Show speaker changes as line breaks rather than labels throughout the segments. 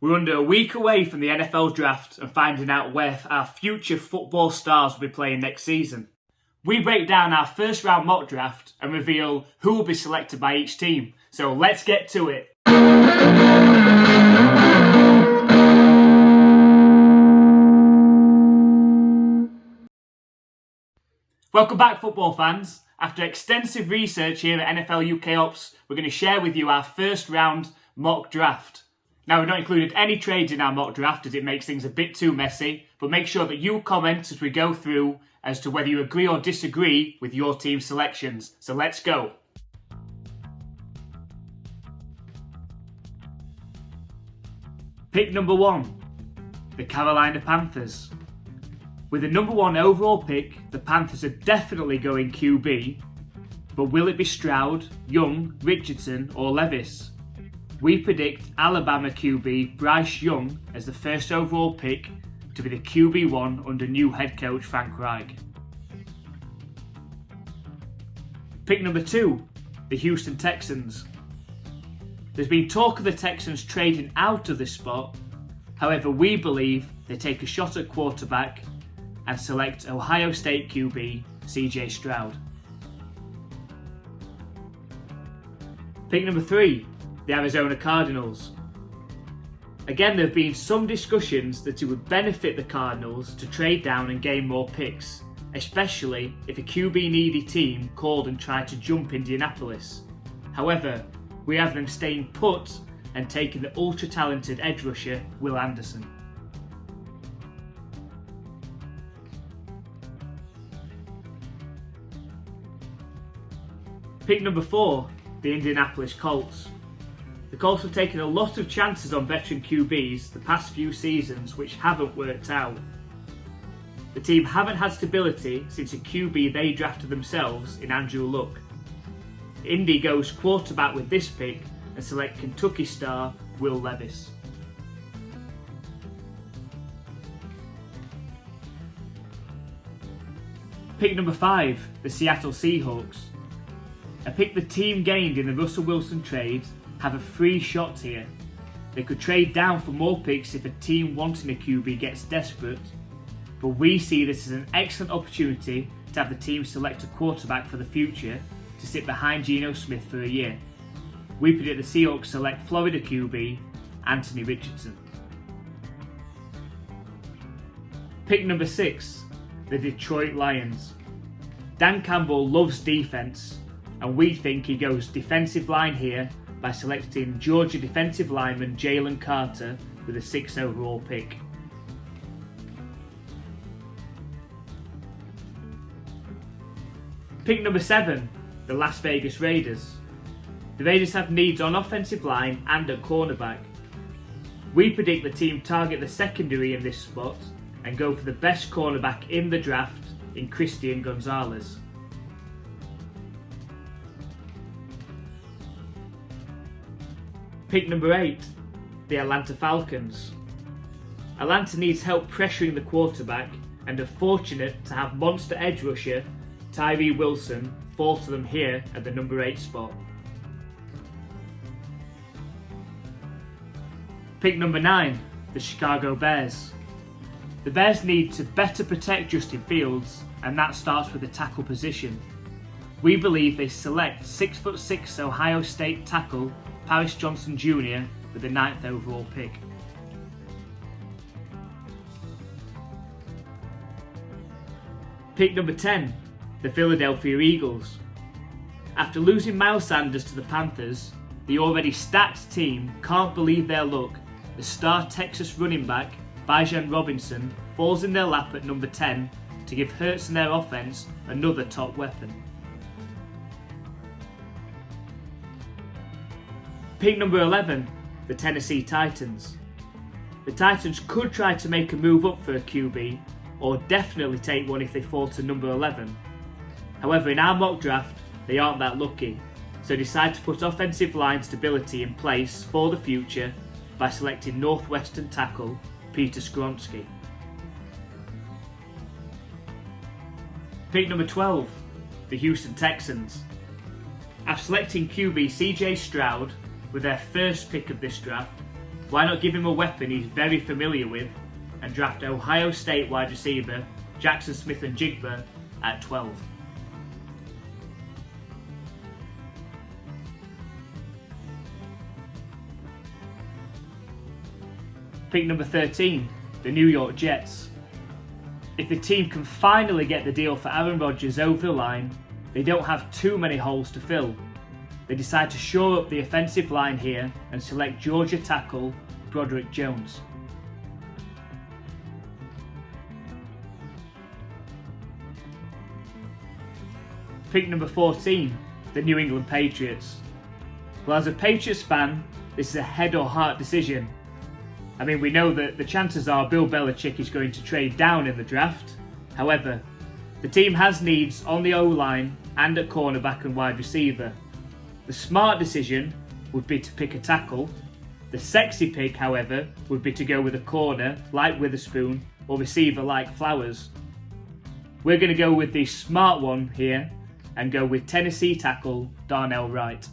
We're under a week away from the NFL draft and finding out where our future football stars will be playing next season. We break down our first round mock draft and reveal who will be selected by each team. So let's get to it. Welcome back, football fans. After extensive research here at NFL UK Ops, we're going to share with you our first round mock draft. Now, we've not included any trades in our mock draft as it makes things a bit too messy, but make sure that you comment as we go through as to whether you agree or disagree with your team selections. So let's go. Pick number 1, the Carolina Panthers. With the number 1 overall pick, the Panthers are definitely going QB, but will it be Stroud, Young, Richardson or Levis? We predict Alabama QB Bryce Young as the first overall pick to be the QB1 under new head coach Frank Reich. Pick number 2, the Houston Texans. There's been talk of the Texans trading out of this spot, however we believe they take a shot at quarterback and select Ohio State QB CJ Stroud. Pick number 3, the Arizona Cardinals. Again, there have been some discussions that it would benefit the Cardinals to trade down and gain more picks, especially if a QB needy team called and tried to jump Indianapolis. However, we have them staying put and taking the ultra talented edge rusher Will Anderson. Pick number 4, the Indianapolis Colts. The Colts have taken a lot of chances on veteran QBs the past few seasons which haven't worked out. The team haven't had stability since a QB they drafted themselves in Andrew Luck. Indy goes quarterback with this pick and select Kentucky star Will Levis. Pick number 5, the Seattle Seahawks. A pick the team gained in the Russell Wilson trade have a free shot here. They could trade down for more picks if a team wanting a QB gets desperate, but we see this as an excellent opportunity to have the team select a quarterback for the future to sit behind Geno Smith for a year. We predict the Seahawks select Florida QB Anthony Richardson. Pick number 6, the Detroit Lions. Dan Campbell loves defense, and we think he goes defensive line here by selecting Georgia defensive lineman Jalen Carter with a 6th overall pick. Pick number 7, the Las Vegas Raiders. The Raiders have needs on offensive line and at cornerback. We predict the team target the secondary in this spot and go for the best cornerback in the draft in Christian Gonzalez. Pick number 8, the Atlanta Falcons. Atlanta needs help pressuring the quarterback and are fortunate to have monster edge rusher Tyree Wilson fall to them here at the number 8 spot. Pick number 9, the Chicago Bears. The Bears need to better protect Justin Fields, and that starts with the tackle position. We believe they select 6'6" Ohio State tackle Paris Johnson Jr. with the 9th overall pick. Pick number 10, the Philadelphia Eagles. After losing Miles Sanders to the Panthers, the already stacked team can't believe their luck as star Texas running back Bijan Robinson falls in their lap at number 10 to give Hurts and their offense another top weapon. Pick number 11, the Tennessee Titans. The Titans could try to make a move up for a QB, or definitely take one if they fall to number 11. However, in our mock draft, they aren't that lucky, so decide to put offensive line stability in place for the future by selecting Northwestern tackle Peter Skoronski. Pick number 12, the Houston Texans. After selecting QB CJ Stroud with their first pick of this draft, Why not give him a weapon he's very familiar with and draft Ohio State wide receiver Jackson Smith-Njigba at 12. Pick number 13, the New York Jets. If the team can finally get the deal for Aaron Rodgers over the line, they don't have too many holes to fill. They decide to shore up the offensive line here and select Georgia tackle Broderick Jones. Pick number 14, the New England Patriots. Well, as a Patriots fan, this is a head or heart decision. I mean, we know that the chances are Bill Belichick is going to trade down in the draft. However, the team has needs on the O-line and at cornerback and wide receiver. The smart decision would be to pick a tackle. The sexy pick, however, would be to go with a corner like Witherspoon or receiver like Flowers. We're going to go with the smart one here and go with Tennessee tackle Darnell Wright.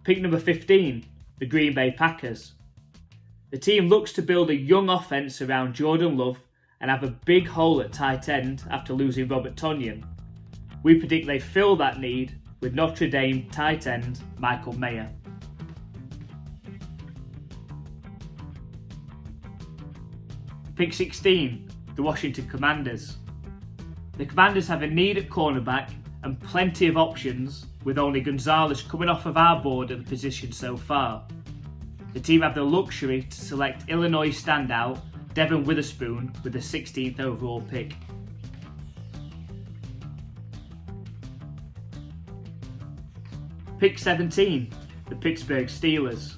Pick number 15, the Green Bay Packers. The team looks to build a young offense around Jordan Love and have a big hole at tight end after losing Robert Tonyan. We predict they fill that need with Notre Dame tight end Michael Mayer. Pick 16, the Washington Commanders. The Commanders have a need at cornerback and plenty of options, with only Gonzalez coming off of our board at the position so far. The team have the luxury to select Illinois standout Devon Witherspoon with the 16th overall pick. Pick 17, the Pittsburgh Steelers.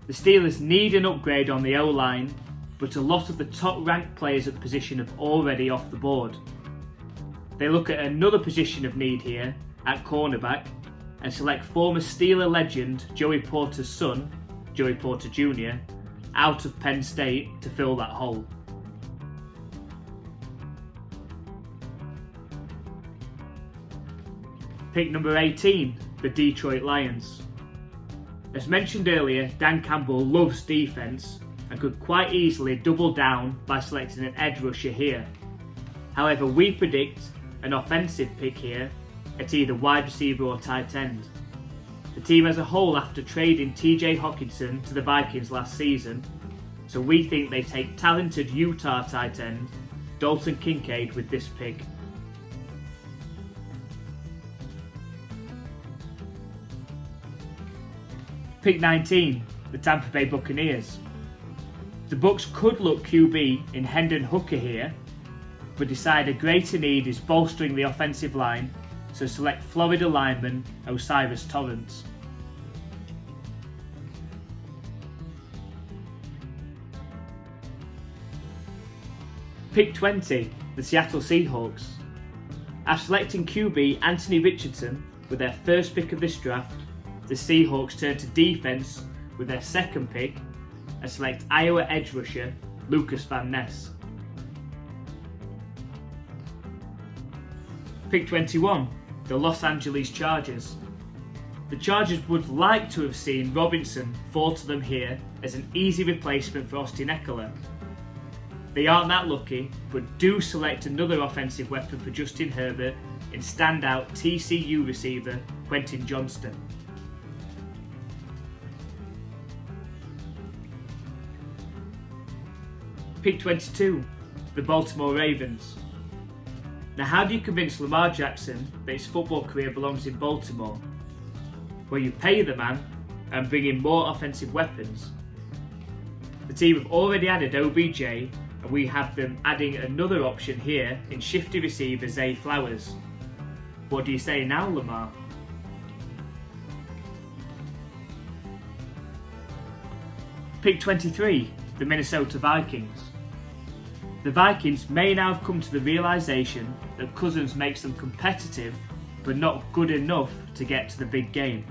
The Steelers need an upgrade on the O-line, but a lot of the top-ranked players at the position have already off the board. They look at another position of need here, at cornerback, and select former Steeler legend Joey Porter's son, Joey Porter Jr., out of Penn State to fill that hole. Pick number 18, the Detroit Lions. As mentioned earlier, Dan Campbell loves defense and could quite easily double down by selecting an edge rusher here. However, we predict an offensive pick here at either wide receiver or tight end. The team as a whole, after trading TJ Hockenson to the Vikings last season, so we think they take talented Utah tight end Dalton Kincaid with this pick. Pick 19, the Tampa Bay Buccaneers. The Bucs could look QB in Hendon Hooker here, but decide a greater need is bolstering the offensive line, so select Florida lineman Osiris Torrance. Pick 20, the Seattle Seahawks. After selecting QB Anthony Richardson with their first pick of this draft, the Seahawks turn to defense with their second pick and select Iowa edge rusher Lucas Van Ness. Pick 21, the Los Angeles Chargers. The Chargers would like to have seen Robinson fall to them here as an easy replacement for Austin Eckler. They aren't that lucky, but do select another offensive weapon for Justin Herbert in standout TCU receiver Quentin Johnston. Pick 22, the Baltimore Ravens. Now, how do you convince Lamar Jackson that his football career belongs in Baltimore? Well, you pay the man and bring in more offensive weapons. The team have already added OBJ, and we have them adding another option here in shifty receiver Zay Flowers. What do you say now, Lamar? Pick 23, the Minnesota Vikings. The Vikings may now have come to the realisation that Cousins makes them competitive, but not good enough to get to the big game.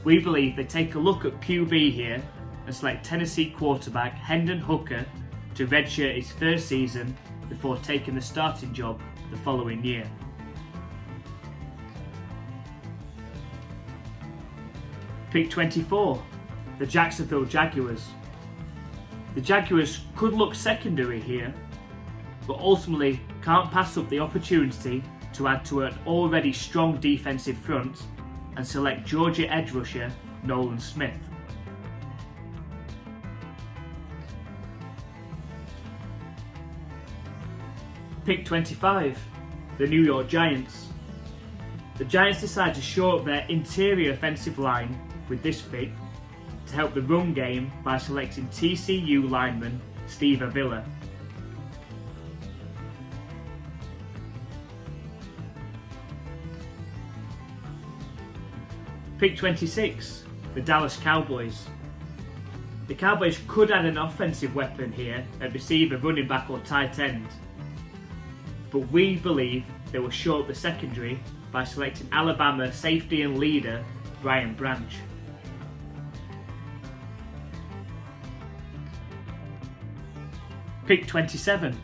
We believe they take a look at QB here and select Tennessee quarterback Hendon Hooker to redshirt his first season before taking the starting job the following year. Pick 24, the Jacksonville Jaguars. The Jaguars could look secondary here, but ultimately can't pass up the opportunity to add to an already strong defensive front and select Georgia edge rusher Nolan Smith. Pick 25, the New York Giants. The Giants decide to shore up their interior offensive line with this pick to help the run game by selecting TCU lineman Steve Avila. Pick 26, the Dallas Cowboys. The Cowboys could add an offensive weapon here at receiver, running back or tight end, but we believe they will shore up the secondary by selecting Alabama safety and leader Brian Branch. Pick 27,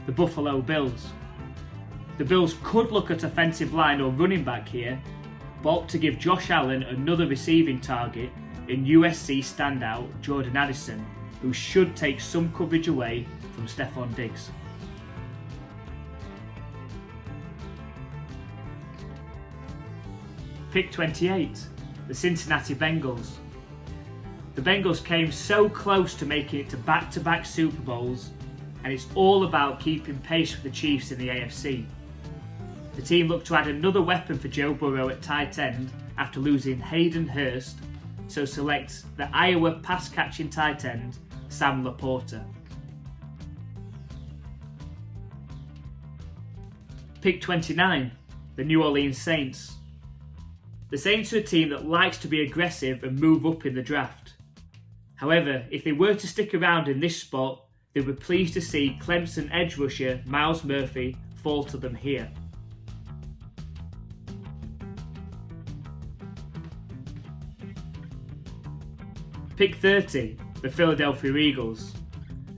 the Buffalo Bills. The Bills could look at offensive line or running back here, but opt to give Josh Allen another receiving target in USC standout Jordan Addison, who should take some coverage away from Stephon Diggs. Pick 28, the Cincinnati Bengals. The Bengals came so close to making it to back-to-back Super Bowls, and it's all about keeping pace with the Chiefs in the AFC. The team looked to add another weapon for Joe Burrow at tight end after losing Hayden Hurst, so select the Iowa pass-catching tight end Sam Laporta. Pick 29, the New Orleans Saints. The Saints are a team that likes to be aggressive and move up in the draft. However, if they were to stick around in this spot, they were pleased to see Clemson edge rusher Myles Murphy fall to them here. Pick 30, the Philadelphia Eagles.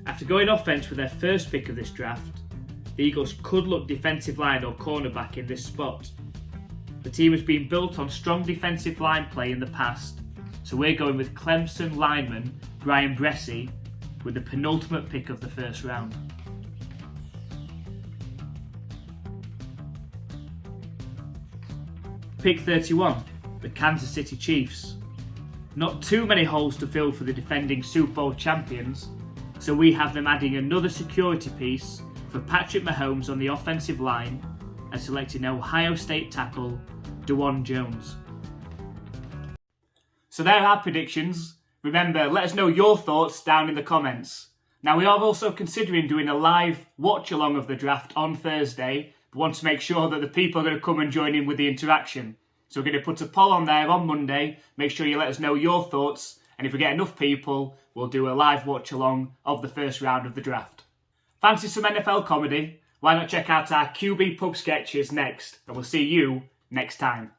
After going offense with their first pick of this draft, the Eagles could look defensive line or cornerback in this spot. The team has been built on strong defensive line play in the past, so we're going with Clemson lineman Brian Bryce with the penultimate pick of the first round. Pick 31, the Kansas City Chiefs. Not too many holes to fill for the defending Super Bowl champions, so we have them adding another security piece for Patrick Mahomes on the offensive line and selecting Ohio State tackle DeJuan Jones. So there are our predictions. Remember, let us know your thoughts down in the comments. Now, we are also considering doing a live watch along of the draft on Thursday, but want to make sure that the people are going to come and join in with the interaction. So we're going to put a poll on there on Monday. Make sure you let us know your thoughts, and if we get enough people, we'll do a live watch along of the first round of the draft. Fancy some NFL comedy? Why not check out our QB pub sketches next, and we'll see you next time.